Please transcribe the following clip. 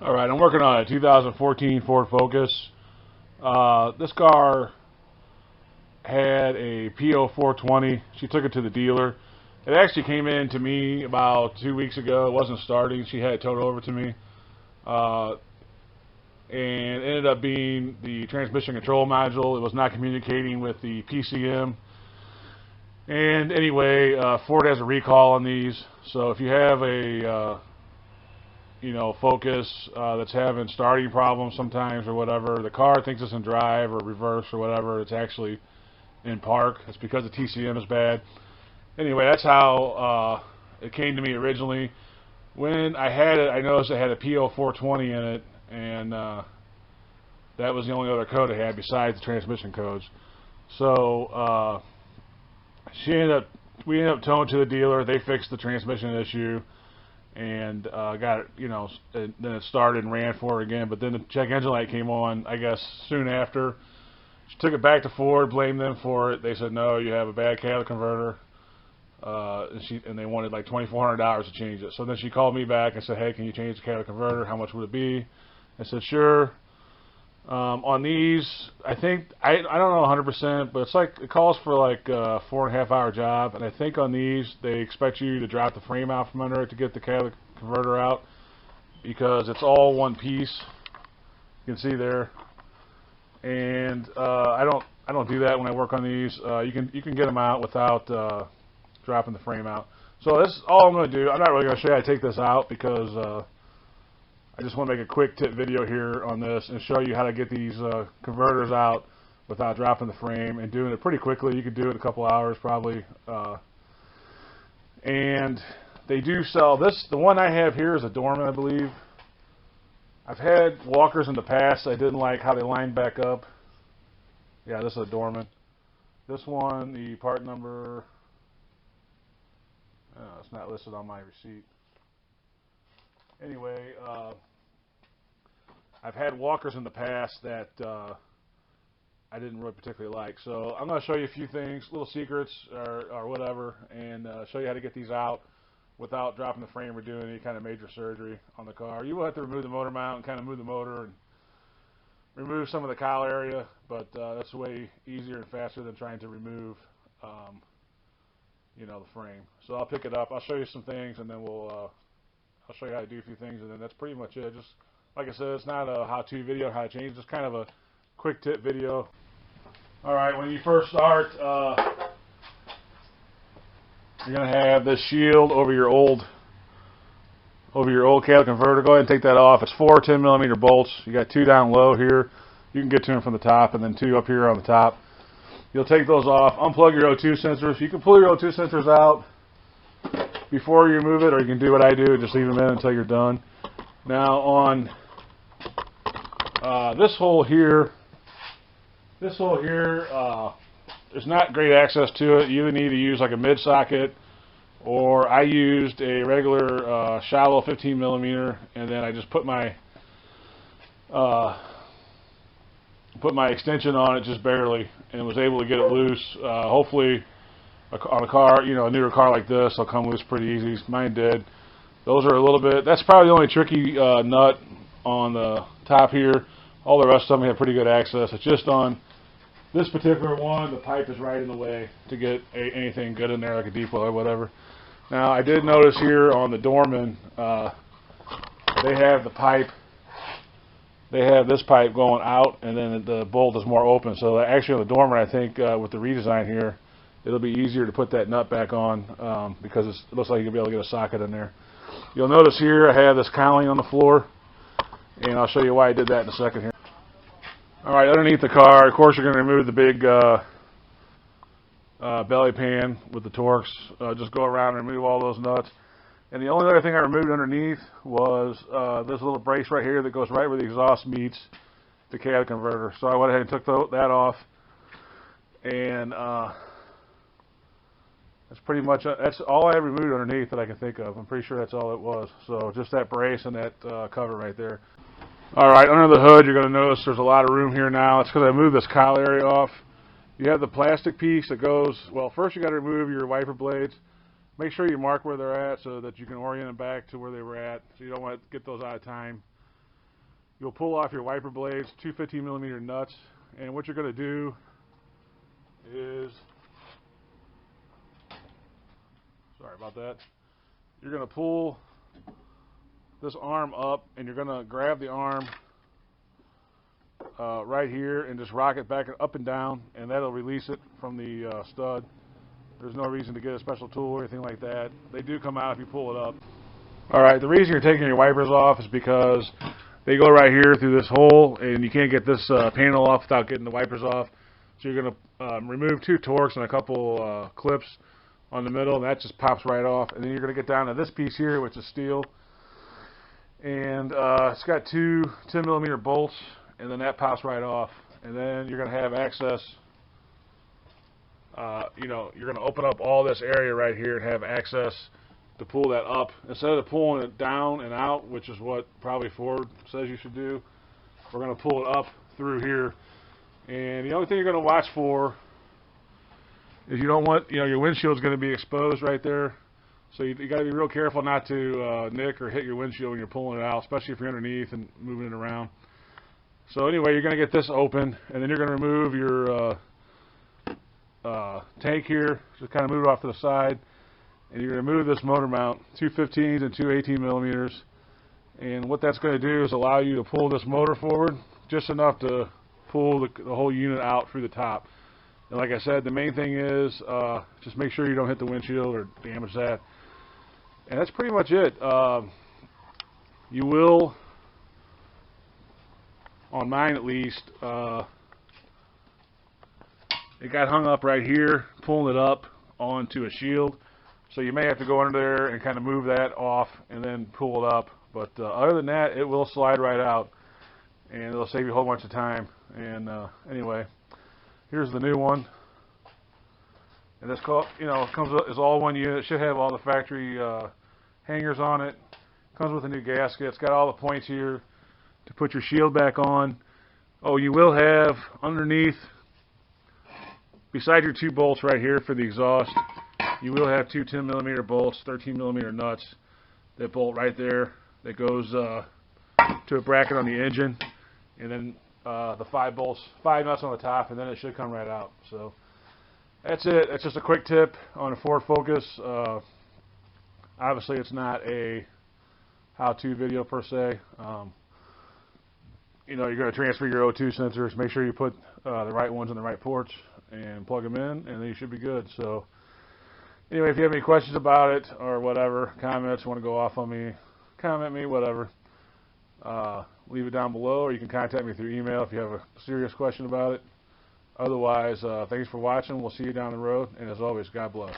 Alright, I'm working on a 2014 Ford Focus. This car had a P0420. She took it to the dealer. It actually came in to me about 2 weeks ago. It wasn't starting. She had it towed over to me. And it ended up being the transmission control module. It was not communicating with the PCM. And anyway, Ford has a recall on these. So if you have a Focus that's having starting problems sometimes or whatever, the car thinks it's in drive or reverse or whatever, it's actually in park. It's because the TCM is bad. Anyway, that's how it came to me originally. When I had it, I noticed it had a P0420 in it, and that was the only other code it had besides the transmission codes. So we ended up towing to the dealer. They fixed the transmission issue and got it, then it started and ran for it again. But then the check engine light came on, I guess, soon after. She took it back to Ford, blamed them for it. They said, no, you have a bad catalytic converter. And they wanted like $2,400 to change it. So then she called me back and said, hey, can you change the catalytic converter? How much would it be? I said, sure. On these, I think, I don't know 100%, but it's like, it calls for like a 4.5 hour job. And I think on these, they expect you to drop the frame out from under it to get the catalytic converter out, because it's all one piece. You can see there. And I don't do that when I work on these. You can get them out without dropping the frame out. So that's all I'm going to do. I'm not really going to show you how to take this out, because I just want to make a quick tip video here on this and show you how to get these converters out without dropping the frame, and doing it pretty quickly. You could do it in a couple hours probably. And they do sell this. The one I have here is a Dorman, I believe. I've had Walkers in the past. I didn't like how they lined back up. Yeah, this is a Dorman. This one, the part number, it's not listed on my receipt. Anyway, I've had Walkers in the past that I didn't really particularly like. So I'm going to show you a few things, little secrets or whatever, and show you how to get these out without dropping the frame or doing any kind of major surgery on the car. You will have to remove the motor mount and kind of move the motor and remove some of the cowl area, but that's way easier and faster than trying to remove the frame. So I'll pick it up. I'll show you some things, and then I'll show you how to do a few things, and then that's pretty much it. Just like I said, it's not a how-to video, how to change, just kind of a quick tip video. Alright, when you first start, you're going to have this shield over your old catalytic converter. Go ahead and take that off. It's 4 10mm bolts. You got 2 down low here. You can get to them from the top, and then 2 up here on the top. You'll take those off. Unplug your O2 sensors. You can pull your O2 sensors out before you remove it, or you can do what I do, just leave them in until you're done. Now on this hole here, there's not great access to it. You either need to use like a mid socket, or I used a regular shallow 15mm, and then I just put my extension on it just barely, and was able to get it loose. Hopefully on a car, a newer car like this, will come loose pretty easy. Mine did. Those are a little bit, that's probably the only tricky nut on the top here. All the rest of them have pretty good access. It's just on this particular one, the pipe is right in the way to get anything good in there, like a deep well or whatever. Now, I did notice here on the Dorman, they have the pipe, they have this pipe going out, and then the bolt is more open. So actually on the Dorman, I think with the redesign here, it'll be easier to put that nut back on, because it looks like you'll be able to get a socket in there. You'll notice here I have this cowling on the floor, and I'll show you why I did that in a second here. Alright, underneath the car, of course, you're going to remove the big belly pan with the Torx. Just go around and remove all those nuts. And the only other thing I removed underneath was this little brace right here that goes right where the exhaust meets the catalytic converter. So I went ahead and took that off, and that's pretty much that's all I removed underneath that I can think of. I'm pretty sure that's all it was. So just that brace and that cover right there. Alright, under the hood, you're going to notice there's a lot of room here now. It's because I moved this cowl area off. You have the plastic piece that goes, well, first you got to remove your wiper blades. Make sure you mark where they're at so that you can orient them back to where they were at, so you don't want to get those out of time. you'll pull off your wiper blades, 2 15mm nuts, and what you're going to do is, sorry about that, you're going to pull this arm up, and you're going to grab the arm right here and just rock it back up and down, and that'll release it from the stud. There's no reason to get a special tool or anything like that. They do come out if you pull it up. Alright, the reason you're taking your wipers off is because they go right here through this hole, and you can't get this panel off without getting the wipers off. So you're going to remove 2 Torx and a couple clips on the middle, and that just pops right off. And then you're going to get down to this piece here, which is steel. And it's got 2 10mm bolts, and then that pops right off. And then you're going to have access, you're going to open up all this area right here and have access to pull that up. Instead of pulling it down and out, which is what probably Ford says you should do, we're going to pull it up through here. And the only thing you're going to watch for is you don't want, your windshield's going to be exposed right there. So you got to be real careful not to nick or hit your windshield when you're pulling it out, especially if you're underneath and moving it around. So anyway, you're going to get this open, and then you're going to remove your tank here, just kind of move it off to the side, and you're going to move this motor mount, 2 15s and 2 18mm, and what that's going to do is allow you to pull this motor forward just enough to pull the whole unit out through the top. And like I said, the main thing is just make sure you don't hit the windshield or damage that. And that's pretty much it. You will, on mine at least, it got hung up right here, pulling it up onto a shield. So you may have to go under there and kind of move that off and then pull it up. But other than that, it will slide right out, and it'll save you a whole bunch of time. And anyway, here's the new one. And this comes is all one unit. It should have all the factory hangers on it. Comes with a new gasket. It's got all the points here to put your shield back on. Oh, you will have underneath, beside your 2 bolts right here for the exhaust, you will have 2 10mm bolts, 13mm nuts that bolt right there. That goes to a bracket on the engine, and then the 5 nuts on the top, and then it should come right out. So that's it. That's just a quick tip on a Ford Focus. Obviously, it's not a how-to video per se. You're going to transfer your O2 sensors. Make sure you put the right ones in the right ports and plug them in, and then you should be good. So anyway, if you have any questions about it or whatever, comments, want to go off on me, comment me, whatever. Leave it down below, or you can contact me through email if you have a serious question about it. Otherwise, thanks for watching. We'll see you down the road, and as always, God bless.